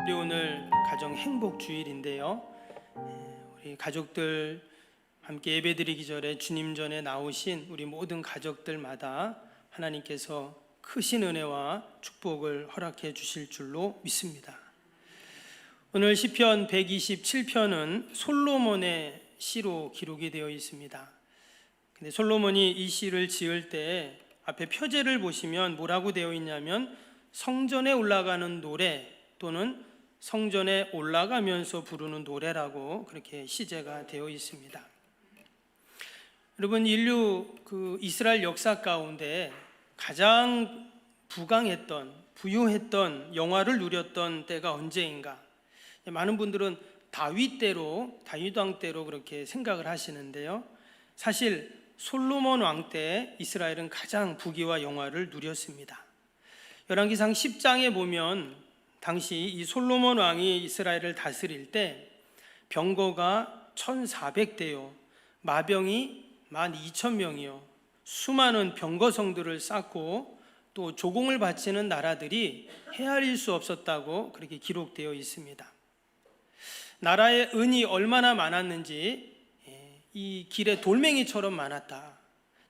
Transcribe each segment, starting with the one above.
우리 오늘 가정 행복 주일인데요. 우리 가족들 함께 예배드리기 전에 주님 전에 나오신 우리 모든 가족들마다 하나님께서 크신 은혜와 축복을 허락해 주실 줄로 믿습니다. 오늘 시편 127편은 솔로몬의 시로 기록이 되어 있습니다. 근데 솔로몬이 이 시를 지을 때 앞에 표제를 보시면 뭐라고 되어 있냐면 성전에 올라가는 노래 또는 성전에 올라가면서 부르는 노래라고 그렇게 시제가 되어 있습니다. 여러분, 인류 이스라엘 역사 가운데 가장 부강했던 부유했던 영화를 누렸던 때가 언제인가? 많은 분들은 다윗 왕 때로 그렇게 생각을 하시는데요. 사실 솔로몬 왕 때 이스라엘은 가장 부귀와 영화를 누렸습니다. 열왕기상 10장에 보면 당시 이 솔로몬 왕이 이스라엘을 다스릴 때 병거가 1,400대요, 마병이 12,000명이요, 수많은 병거성들을 쌓고 또 조공을 바치는 나라들이 헤아릴 수 없었다고 그렇게 기록되어 있습니다. 나라의 은이 얼마나 많았는지 이 길에 돌멩이처럼 많았다.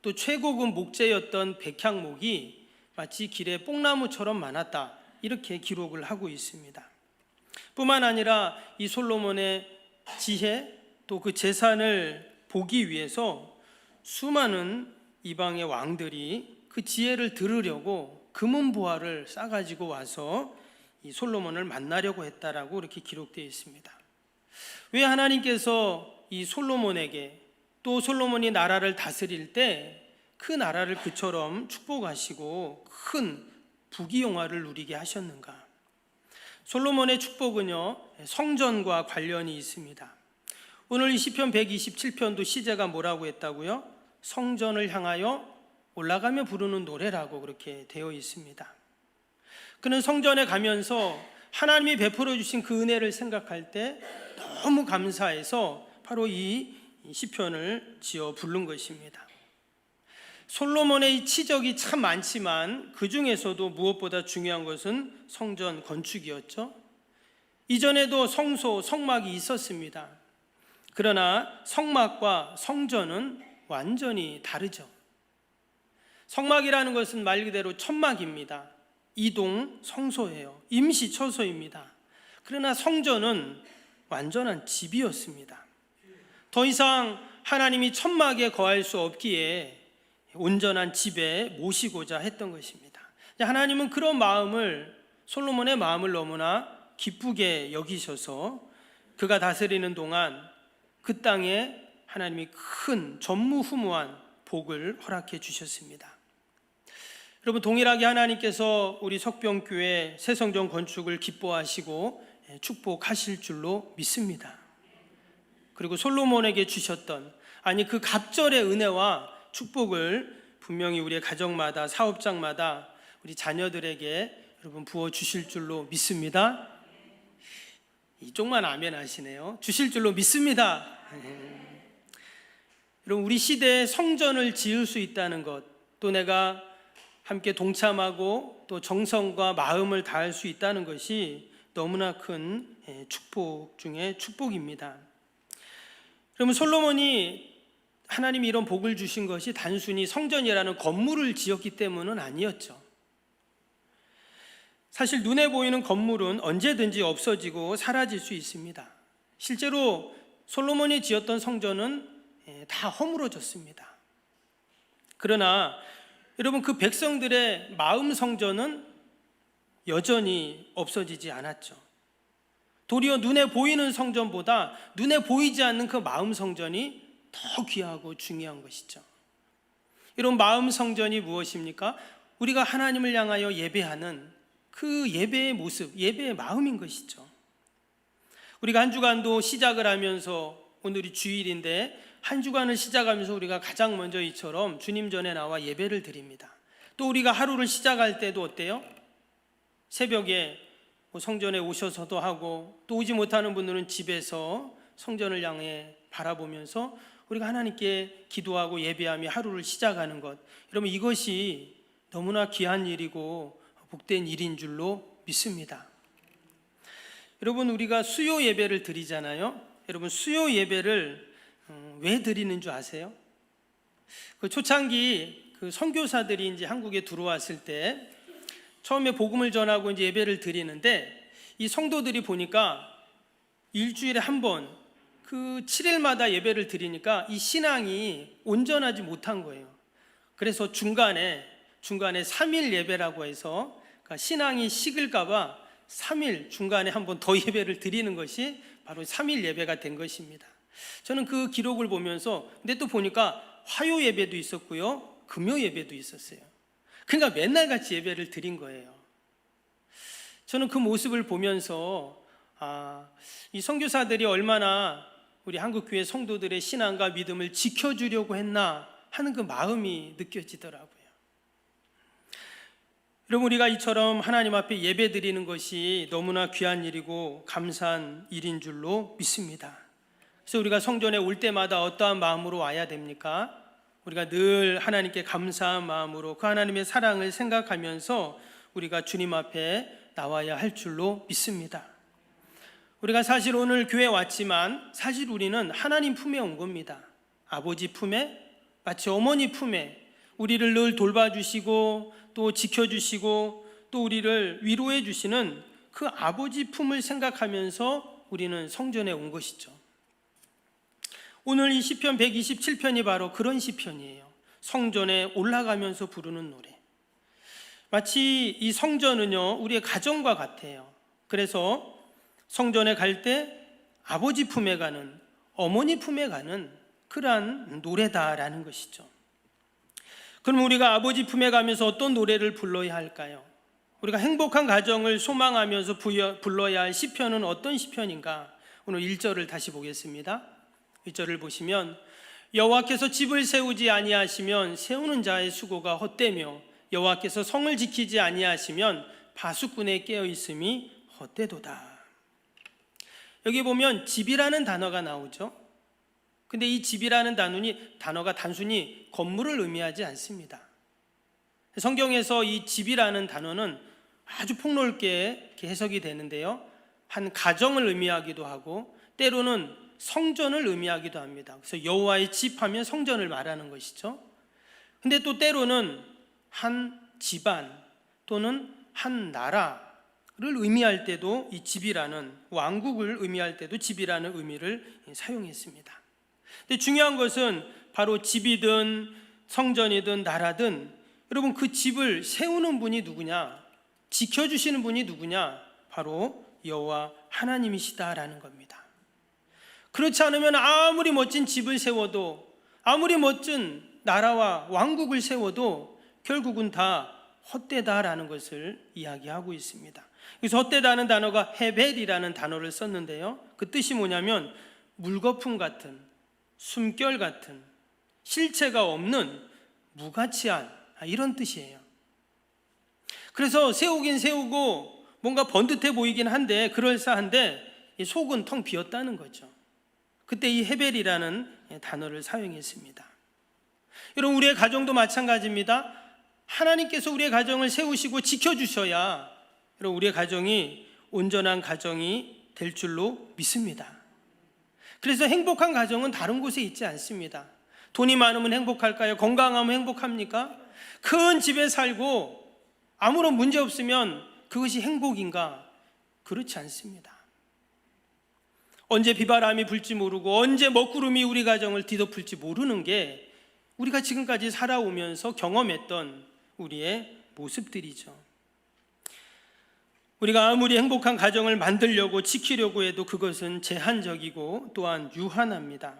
또 최고급 목재였던 백향목이 마치 길에 뽕나무처럼 많았다. 이렇게 기록을 하고 있습니다. 뿐만 아니라 이 솔로몬의 지혜 또 그 재산을 보기 위해서 수많은 이방의 왕들이 그 지혜를 들으려고 금은보화를 싸가지고 와서 이 솔로몬을 만나려고 했다라고 이렇게 기록되어 있습니다. 왜 하나님께서 이 솔로몬에게 또 솔로몬이 나라를 다스릴 때 그 나라를 그처럼 축복하시고 큰 부귀영화를 누리게 하셨는가? 솔로몬의 축복은요, 성전과 관련이 있습니다. 오늘 이 시편 127편도 시제가 뭐라고 했다고요? 성전을 향하여 올라가며 부르는 노래라고 그렇게 되어 있습니다. 그는 성전에 가면서 하나님이 베풀어 주신 그 은혜를 생각할 때 너무 감사해서 바로 이 시편을 지어 부른 것입니다. 솔로몬의 이 치적이 참 많지만 그 중에서도 무엇보다 중요한 것은 성전 건축이었죠. 이전에도 성막이 있었습니다. 그러나 성막과 성전은 완전히 다르죠. 성막이라는 것은 말 그대로 천막입니다. 이동 성소예요. 임시 처소입니다. 그러나 성전은 완전한 집이었습니다. 더 이상 하나님이 천막에 거할 수 없기에 온전한 집에 모시고자 했던 것입니다. 하나님은 그런 솔로몬의 마음을 너무나 기쁘게 여기셔서 그가 다스리는 동안 그 땅에 하나님이 큰 전무후무한 복을 허락해 주셨습니다. 여러분, 동일하게 하나님께서 우리 석병교회 새성전 건축을 기뻐하시고 축복하실 줄로 믿습니다. 그리고 솔로몬에게 주셨던 그 갑절의 은혜와 축복을 분명히 우리의 가정마다 사업장마다 우리 자녀들에게 여러분 부어 주실 줄로 믿습니다. 이쪽만 아멘 하시네요. 주실 줄로 믿습니다. 여러분, 우리 시대에 성전을 지을 수 있다는 것, 또 내가 함께 동참하고 또 정성과 마음을 다할 수 있다는 것이 너무나 큰 축복 중에 축복입니다. 그러면 솔로몬이 하나님이 이런 복을 주신 것이 단순히 성전이라는 건물을 지었기 때문은 아니었죠. 사실 눈에 보이는 건물은 언제든지 없어지고 사라질 수 있습니다. 실제로 솔로몬이 지었던 성전은 다 허물어졌습니다. 그러나 여러분, 그 백성들의 마음 성전은 여전히 없어지지 않았죠. 도리어 눈에 보이는 성전보다 눈에 보이지 않는 그 마음 성전이 더 귀하고 중요한 것이죠. 이런 마음 성전이 무엇입니까? 우리가 하나님을 향하여 예배하는 그 예배의 모습, 예배의 마음인 것이죠. 우리가 한 주간도 시작을 하면서 오늘이 주일인데 한 주간을 시작하면서 우리가 가장 먼저 이처럼 주님 전에 나와 예배를 드립니다. 또 우리가 하루를 시작할 때도 어때요? 새벽에 성전에 오셔서도 하고 또 오지 못하는 분들은 집에서 성전을 향해 바라보면서 우리가 하나님께 기도하고 예배하며 하루를 시작하는 것, 여러분, 이것이 너무나 귀한 일이고 복된 일인 줄로 믿습니다. 여러분, 우리가 수요 예배를 드리잖아요. 여러분, 수요 예배를 왜 드리는 줄 아세요? 그 초창기 그 선교사들이 이제 한국에 들어왔을 때 처음에 복음을 전하고 이제 예배를 드리는데, 이 성도들이 보니까 일주일에 한 번 그 7일마다 예배를 드리니까 이 신앙이 온전하지 못한 거예요. 그래서 중간에 3일 예배라고 해서 그러니까 신앙이 식을까봐 3일 중간에 한 번 더 예배를 드리는 것이 바로 3일 예배가 된 것입니다. 저는 그 기록을 보면서, 근데 또 보니까 화요 예배도 있었고요, 금요 예배도 있었어요. 그러니까 맨날 같이 예배를 드린 거예요. 저는 그 모습을 보면서 이 선교사들이 얼마나 우리 한국교회 성도들의 신앙과 믿음을 지켜주려고 했나 하는 그 마음이 느껴지더라고요. 여러분, 우리가 이처럼 하나님 앞에 예배 드리는 것이 너무나 귀한 일이고 감사한 일인 줄로 믿습니다. 그래서 우리가 성전에 올 때마다 어떠한 마음으로 와야 됩니까? 우리가 늘 하나님께 감사한 마음으로 그 하나님의 사랑을 생각하면서 우리가 주님 앞에 나와야 할 줄로 믿습니다. 우리가 사실 오늘 교회 왔지만 사실 우리는 하나님 품에 온 겁니다. 아버지 품에, 마치 어머니 품에 우리를 늘 돌봐주시고 또 지켜주시고 또 우리를 위로해 주시는 그 아버지 품을 생각하면서 우리는 성전에 온 것이죠. 오늘 이 시편 127편이 바로 그런 시편이에요. 성전에 올라가면서 부르는 노래. 마치 이 성전은요, 우리의 가정과 같아요. 그래서 성전에 갈 때 아버지 품에 가는, 어머니 품에 가는 그러한 노래다라는 것이죠. 그럼 우리가 아버지 품에 가면서 어떤 노래를 불러야 할까요? 우리가 행복한 가정을 소망하면서 불러야 할 시편은 어떤 시편인가? 오늘 1절을 다시 보겠습니다. 1절을 보시면, 여호와께서 집을 세우지 아니하시면 세우는 자의 수고가 헛되며 여호와께서 성을 지키지 아니하시면 바수꾼의 깨어있음이 헛되도다. 여기 보면 집이라는 단어가 나오죠. 근데 이 집이라는 단어가 단순히 건물을 의미하지 않습니다. 성경에서 이 집이라는 단어는 아주 폭넓게 해석이 되는데요, 한 가정을 의미하기도 하고 때로는 성전을 의미하기도 합니다. 그래서 여호와의 집 하면 성전을 말하는 것이죠. 근데 또 때로는 한 집안 또는 한 나라를 의미할 때도 이 집이라는, 왕국을 의미할 때도 집이라는 의미를 사용했습니다. 근데 중요한 것은 바로 집이든 성전이든 나라든 여러분, 그 집을 세우는 분이 누구냐, 지켜주시는 분이 누구냐, 바로 여호와 하나님이시다라는 겁니다. 그렇지 않으면 아무리 멋진 집을 세워도, 아무리 멋진 나라와 왕국을 세워도 결국은 다 헛되다라는 것을 이야기하고 있습니다. 그래서 헛되다는 단어가 헤벨이라는 단어를 썼는데요, 그 뜻이 뭐냐면 물거품 같은, 숨결 같은, 실체가 없는, 무가치한, 이런 뜻이에요. 그래서 세우긴 세우고 뭔가 번듯해 보이긴 한데, 그럴싸한데 속은 텅 비었다는 거죠. 그때 이 헤벨이라는 단어를 사용했습니다. 여러분, 우리의 가정도 마찬가지입니다. 하나님께서 우리의 가정을 세우시고 지켜주셔야 여러분, 우리의 가정이 온전한 가정이 될 줄로 믿습니다. 그래서 행복한 가정은 다른 곳에 있지 않습니다. 돈이 많으면 행복할까요? 건강하면 행복합니까? 큰 집에 살고 아무런 문제 없으면 그것이 행복인가? 그렇지 않습니다. 언제 비바람이 불지 모르고 언제 먹구름이 우리 가정을 뒤덮을지 모르는 게 우리가 지금까지 살아오면서 경험했던 우리의 모습들이죠. 우리가 아무리 행복한 가정을 만들려고 지키려고 해도 그것은 제한적이고 또한 유한합니다.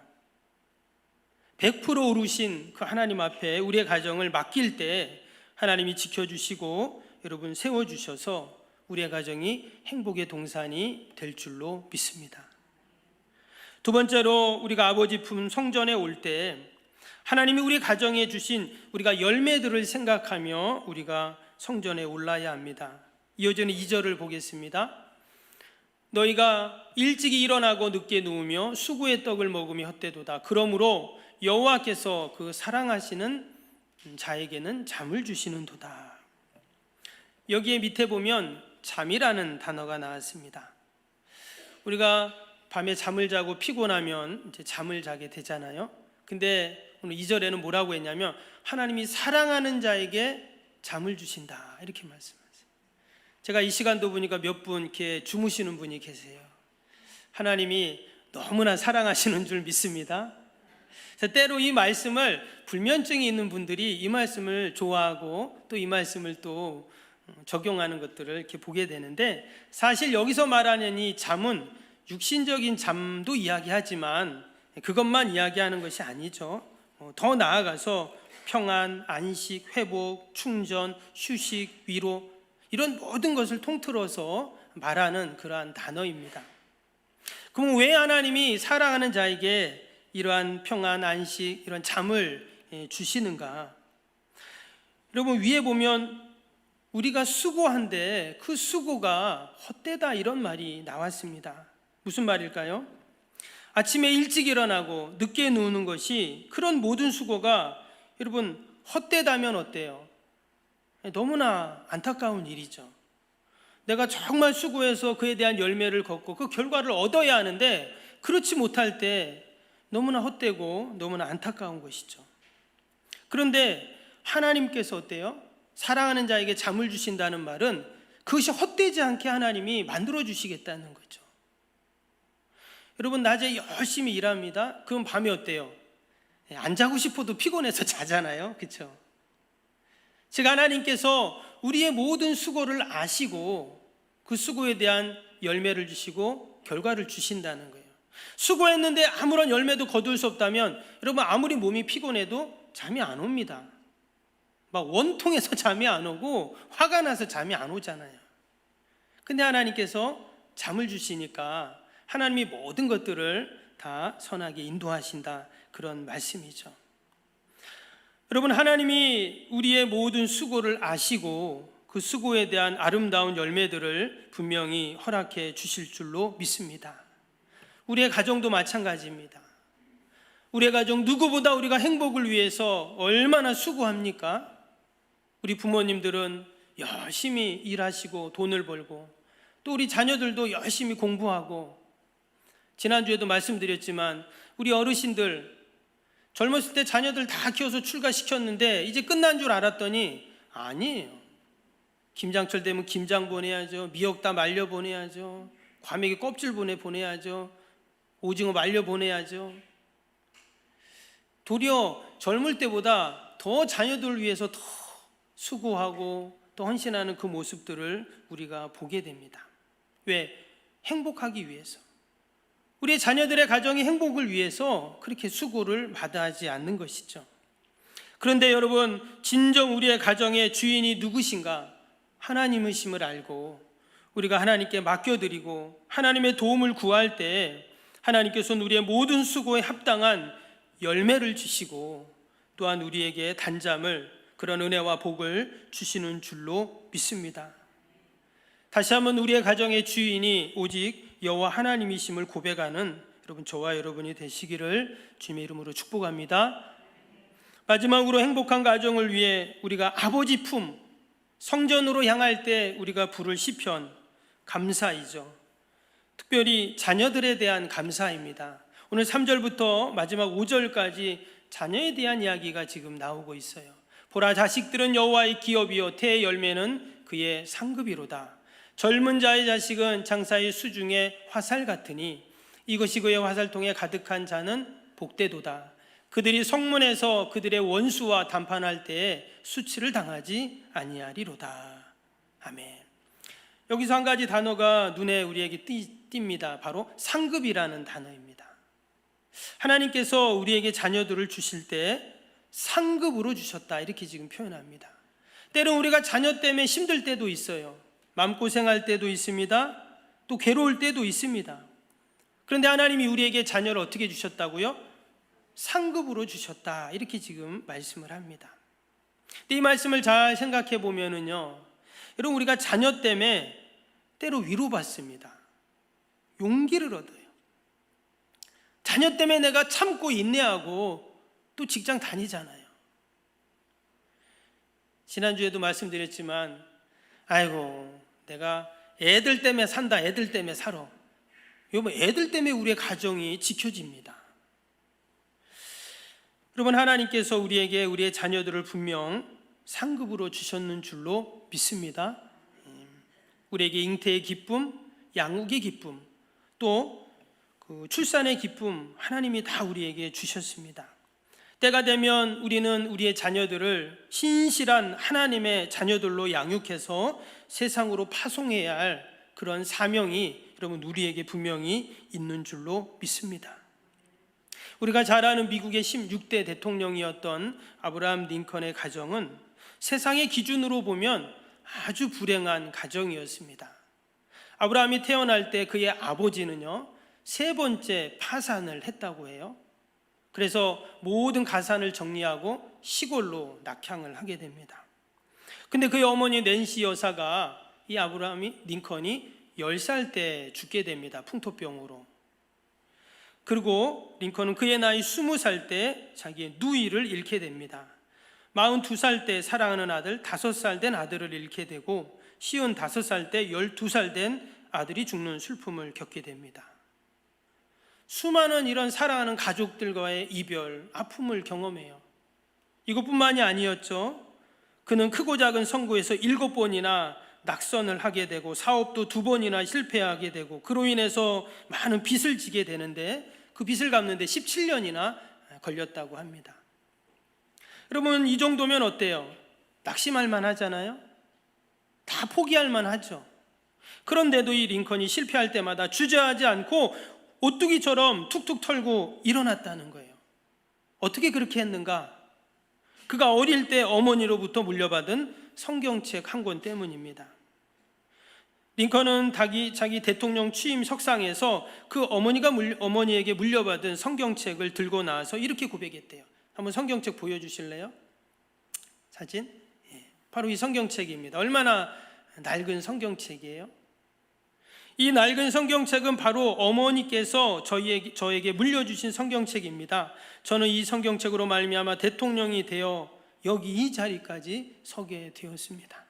100% 오르신 그 하나님 앞에 우리의 가정을 맡길 때 하나님이 지켜주시고 여러분 세워주셔서 우리의 가정이 행복의 동산이 될 줄로 믿습니다. 두 번째로, 우리가 아버지 품 성전에 올 때 하나님이 우리 가정에 주신 우리가 열매들을 생각하며 우리가 성전에 올라야 합니다. 이어지는 2절을 보겠습니다. 너희가 일찍이 일어나고 늦게 누우며 수구의 떡을 먹으며 헛되도다. 그러므로 여호와께서 그 사랑하시는 자에게는 잠을 주시는도다. 여기에 밑에 보면 잠이라는 단어가 나왔습니다. 우리가 밤에 잠을 자고 피곤하면 이제 잠을 자게 되잖아요. 근데 오늘 2절에는 뭐라고 했냐면 하나님이 사랑하는 자에게 잠을 주신다 이렇게 말씀하세요. 제가 이 시간도 보니까 몇 분 이렇게 주무시는 분이 계세요. 하나님이 너무나 사랑하시는 줄 믿습니다. 그래서 때로 이 말씀을 불면증이 있는 분들이 이 말씀을 좋아하고 또 이 말씀을 또 적용하는 것들을 이렇게 보게 되는데, 사실 여기서 말하는 이 잠은 육신적인 잠도 이야기하지만 그것만 이야기하는 것이 아니죠. 더 나아가서 평안, 안식, 회복, 충전, 휴식, 위로 이런 모든 것을 통틀어서 말하는 그러한 단어입니다. 그럼 왜 하나님이 사랑하는 자에게 이러한 평안, 안식, 이런 잠을 주시는가? 여러분, 위에 보면 우리가 수고한데 그 수고가 헛되다 이런 말이 나왔습니다. 무슨 말일까요? 아침에 일찍 일어나고 늦게 누우는 것이, 그런 모든 수고가 여러분 헛되다면 어때요? 너무나 안타까운 일이죠. 내가 정말 수고해서 그에 대한 열매를 걷고 그 결과를 얻어야 하는데 그렇지 못할 때 너무나 헛되고 너무나 안타까운 것이죠. 그런데 하나님께서 어때요? 사랑하는 자에게 잠을 주신다는 말은 그것이 헛되지 않게 하나님이 만들어 주시겠다는 거죠. 여러분, 낮에 열심히 일합니다. 그럼 밤에 어때요? 안 자고 싶어도 피곤해서 자잖아요. 그렇죠? 즉 하나님께서 우리의 모든 수고를 아시고 그 수고에 대한 열매를 주시고 결과를 주신다는 거예요. 수고했는데 아무런 열매도 거둘 수 없다면 여러분, 아무리 몸이 피곤해도 잠이 안 옵니다. 막 원통해서 잠이 안 오고 화가 나서 잠이 안 오잖아요. 근데 하나님께서 잠을 주시니까 하나님이 모든 것들을 다 선하게 인도하신다, 그런 말씀이죠. 여러분, 하나님이 우리의 모든 수고를 아시고 그 수고에 대한 아름다운 열매들을 분명히 허락해 주실 줄로 믿습니다. 우리의 가정도 마찬가지입니다. 우리의 가정, 누구보다 우리가 행복을 위해서 얼마나 수고합니까? 우리 부모님들은 열심히 일하시고 돈을 벌고, 또 우리 자녀들도 열심히 공부하고, 지난주에도 말씀드렸지만 우리 어르신들 젊었을 때 자녀들 다 키워서 출가시켰는데 이제 끝난 줄 알았더니 아니에요. 김장철 되면 김장 보내야죠, 미역 다 말려 보내야죠, 과메기 껍질 보내야죠, 오징어 말려 보내야죠. 도리어 젊을 때보다 더 자녀들을 위해서 더 수고하고 또 헌신하는 그 모습들을 우리가 보게 됩니다. 왜? 행복하기 위해서. 우리 자녀들의 가정의 행복을 위해서 그렇게 수고를 마다하지 않는 것이죠. 그런데 여러분, 진정 우리의 가정의 주인이 누구신가? 하나님이심을 알고 우리가 하나님께 맡겨드리고 하나님의 도움을 구할 때 하나님께서는 우리의 모든 수고에 합당한 열매를 주시고 또한 우리에게 단잠을, 그런 은혜와 복을 주시는 줄로 믿습니다. 다시 한번 우리의 가정의 주인이 오직 여호와 하나님이심을 고백하는 여러분, 저와 여러분이 되시기를 주님의 이름으로 축복합니다. 마지막으로 행복한 가정을 위해 우리가 아버지 품, 성전으로 향할 때 우리가 부를 시편, 감사이죠. 특별히 자녀들에 대한 감사입니다. 오늘 3절부터 마지막 5절까지 자녀에 대한 이야기가 지금 나오고 있어요. 보라, 자식들은 여호와의 기업이요 태의 열매는 그의 상급이로다. 젊은 자의 자식은 장사의 수중에 화살 같으니 이것이 그의 화살통에 가득한 자는 복되도다. 그들이 성문에서 그들의 원수와 담판할 때에 수치를 당하지 아니하리로다. 아멘. 여기서 한 가지 단어가 눈에 우리에게 띕니다. 바로 상급이라는 단어입니다. 하나님께서 우리에게 자녀들을 주실 때 상급으로 주셨다, 이렇게 지금 표현합니다. 때론 우리가 자녀 때문에 힘들 때도 있어요. 마음고생할 때도 있습니다. 또 괴로울 때도 있습니다. 그런데 하나님이 우리에게 자녀를 어떻게 주셨다고요? 상급으로 주셨다, 이렇게 지금 말씀을 합니다. 근데 이 말씀을 잘 생각해 보면은요, 여러분, 우리가 자녀 때문에 때로 위로받습니다. 용기를 얻어요. 자녀 때문에 내가 참고 인내하고 또 직장 다니잖아요. 지난주에도 말씀드렸지만, 아이고, 내가 애들 때문에 산다, 애들 때문에 살아. 여러분, 애들 때문에 우리의 가정이 지켜집니다. 여러분, 하나님께서 우리에게 우리의 자녀들을 분명 상급으로 주셨는 줄로 믿습니다. 우리에게 잉태의 기쁨, 양육의 기쁨, 또 그 출산의 기쁨, 하나님이 다 우리에게 주셨습니다. 때가 되면 우리는 우리의 자녀들을 신실한 하나님의 자녀들로 양육해서 세상으로 파송해야 할 그런 사명이 여러분 우리에게 분명히 있는 줄로 믿습니다. 우리가 잘 아는 미국의 16대 대통령이었던 아브라함 링컨의 가정은 세상의 기준으로 보면 아주 불행한 가정이었습니다. 아브라함이 태어날 때 그의 아버지는요, 3번째 파산을 했다고 해요. 그래서 모든 가산을 정리하고 시골로 낙향을 하게 됩니다. 근데 그의 어머니 낸시 여사가 이 아브라함이 링컨이 10살 때 죽게 됩니다. 풍토병으로. 그리고 링컨은 그의 나이 20살 때 자기의 누이를 잃게 됩니다. 42살 때 사랑하는 아들, 5살 된 아들을 잃게 되고 55살 때 12살 된 아들이 죽는 슬픔을 겪게 됩니다. 수많은 이런 사랑하는 가족들과의 이별, 아픔을 경험해요. 이것뿐만이 아니었죠. 그는 크고 작은 선거에서 7번이나 낙선을 하게 되고 사업도 2번이나 실패하게 되고 그로 인해서 많은 빚을 지게 되는데 그 빚을 갚는데 17년이나 걸렸다고 합니다. 여러분, 이 정도면 어때요? 낙심할 만하잖아요. 다 포기할 만하죠. 그런데도 이 링컨이 실패할 때마다 주저하지 않고 오뚜기처럼 툭툭 털고 일어났다는 거예요. 어떻게 그렇게 했는가? 그가 어릴 때 어머니로부터 물려받은 성경책 한 권 때문입니다. 링컨은 자기 대통령 취임 석상에서 그 어머니에게 물려받은 성경책을 들고 나와서 이렇게 고백했대요. 한번 성경책 보여주실래요? 사진? 바로 이 성경책입니다. 얼마나 낡은 성경책이에요? 이 낡은 성경책은 바로 어머니께서 저에게 물려주신 성경책입니다. 저는 이 성경책으로 말미암아 대통령이 되어 여기 이 자리까지 서게 되었습니다.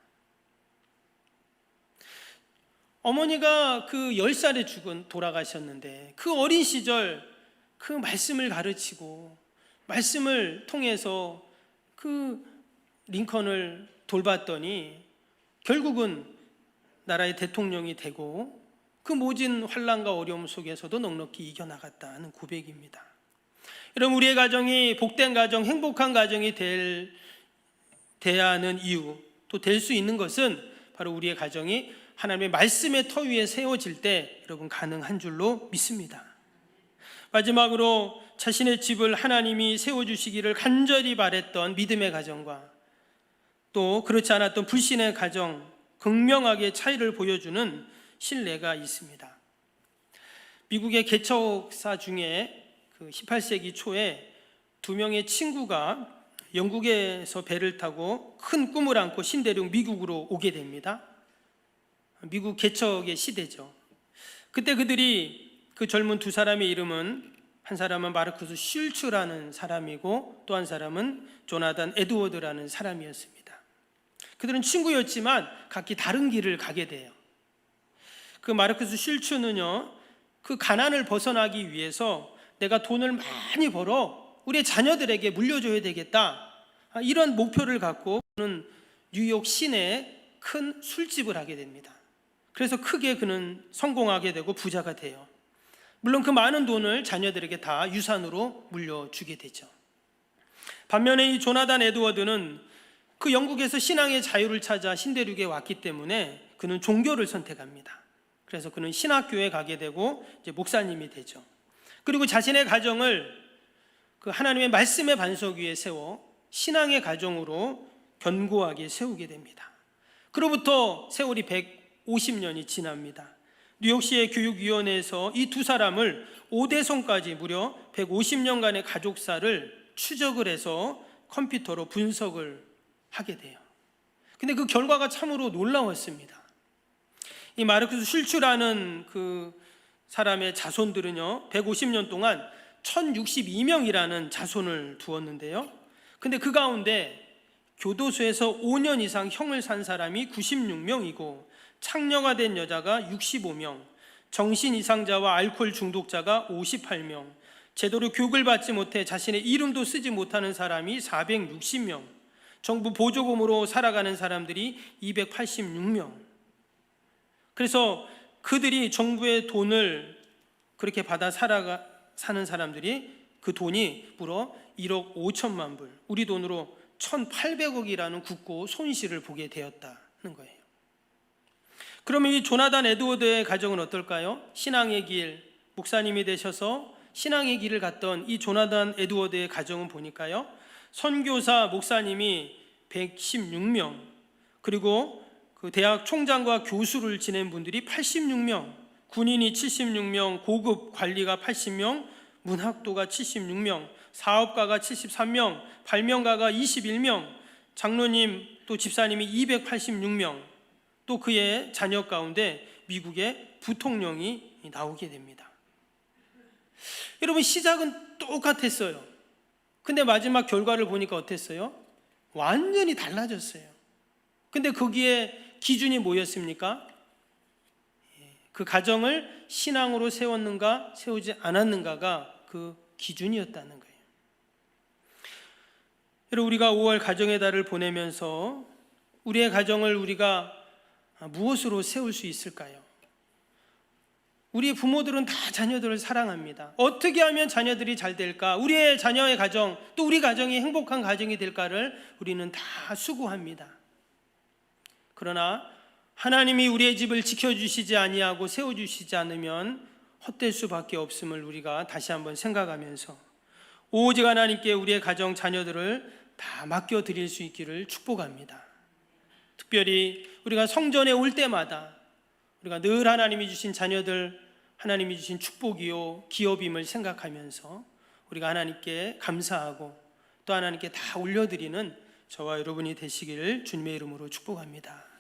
어머니가 그 10살에 돌아가셨는데 그 어린 시절 그 말씀을 가르치고 말씀을 통해서 그 링컨을 돌봤더니 결국은 나라의 대통령이 되고 그 모진 환난과 어려움 속에서도 넉넉히 이겨나갔다는 고백입니다. 여러분, 우리의 가정이 복된 가정, 행복한 가정이 돼야 하는 이유, 또 될 수 있는 것은 바로 우리의 가정이 하나님의 말씀의 터 위에 세워질 때 여러분 가능한 줄로 믿습니다. 마지막으로 자신의 집을 하나님이 세워주시기를 간절히 바랬던 믿음의 가정과 또 그렇지 않았던 불신의 가정, 극명하게 차이를 보여주는 신뢰가 있습니다. 미국의 개척사 중에 그 18세기 초에 2명의 친구가 영국에서 배를 타고 큰 꿈을 안고 신대륙 미국으로 오게 됩니다. 미국 개척의 시대죠. 그때 그들이 그 젊은 2사람의 이름은 한 사람은 마르쿠스 슐츠라는 사람이고 또 한 사람은 조나단 에드워드라는 사람이었습니다. 그들은 친구였지만 각기 다른 길을 가게 돼요. 그 마르쿠스 슐츠는요, 그 가난을 벗어나기 위해서 내가 돈을 많이 벌어 우리 자녀들에게 물려줘야 되겠다, 이런 목표를 갖고 그는 뉴욕 시내에 큰 술집을 하게 됩니다. 그래서 크게 그는 성공하게 되고 부자가 돼요. 물론 그 많은 돈을 자녀들에게 다 유산으로 물려주게 되죠. 반면에 이 조나단 에드워드는 그 영국에서 신앙의 자유를 찾아 신대륙에 왔기 때문에 그는 종교를 선택합니다. 그래서 그는 신학교에 가게 되고 이제 목사님이 되죠. 그리고 자신의 가정을 그 하나님의 말씀의 반석 위에 세워 신앙의 가정으로 견고하게 세우게 됩니다. 그로부터 세월이 150년이 지납니다. 뉴욕시의 교육위원회에서 이 2사람을 오대송까지 무려 150년간의 가족사를 추적을 해서 컴퓨터로 분석을 하게 돼요. 근데 그 결과가 참으로 놀라웠습니다. 이 마르쿠스 슐츠라는 그 사람의 자손들은요, 150년 동안 1062명이라는 자손을 두었는데요. 근데 그 가운데 교도소에서 5년 이상 형을 산 사람이 96명이고 창녀가 된 여자가 65명, 정신 이상자와 알코올 중독자가 58명, 제대로 교육을 받지 못해 자신의 이름도 쓰지 못하는 사람이 460명, 정부 보조금으로 살아가는 사람들이 286명. 그래서 그들이 정부의 돈을 그렇게 받아 사는 사람들이 그 돈이 무려 1억 5천만 불, 우리 돈으로 1,800억이라는 국고 손실을 보게 되었다는 거예요. 그러면 이 조나단 에드워드의 가정은 어떨까요? 신앙의 길, 목사님이 되셔서 신앙의 길을 갔던 이 조나단 에드워드의 가정은 보니까요, 선교사 목사님이 116명, 그리고 그 대학 총장과 교수를 지낸 분들이 86명, 군인이 76명, 고급 관리가 80명, 문학도가 76명, 사업가가 73명, 발명가가 21명, 장로님 또 집사님이 286명, 또 그의 자녀 가운데 미국의 부통령이 나오게 됩니다. 여러분, 시작은 똑같았어요. 근데 마지막 결과를 보니까 어땠어요? 완전히 달라졌어요. 근데 거기에 기준이 뭐였습니까? 그 가정을 신앙으로 세웠는가 세우지 않았는가가 그 기준이었다는 거예요. 여러분, 우리가 5월 가정의 달을 보내면서 우리의 가정을 우리가 무엇으로 세울 수 있을까요? 우리 부모들은 다 자녀들을 사랑합니다. 어떻게 하면 자녀들이 잘 될까? 우리의 자녀의 가정, 또 우리 가정이 행복한 가정이 될까를 우리는 다 수고합니다. 그러나 하나님이 우리의 집을 지켜주시지 아니하고 세워주시지 않으면 헛될 수밖에 없음을 우리가 다시 한번 생각하면서 오직 하나님께 우리의 가정, 자녀들을 다 맡겨드릴 수 있기를 축복합니다. 특별히 우리가 성전에 올 때마다 우리가 늘 하나님이 주신 자녀들, 하나님이 주신 축복이요 기업임을 생각하면서 우리가 하나님께 감사하고 또 하나님께 다 올려드리는 저와 여러분이 되시기를 주님의 이름으로 축복합니다.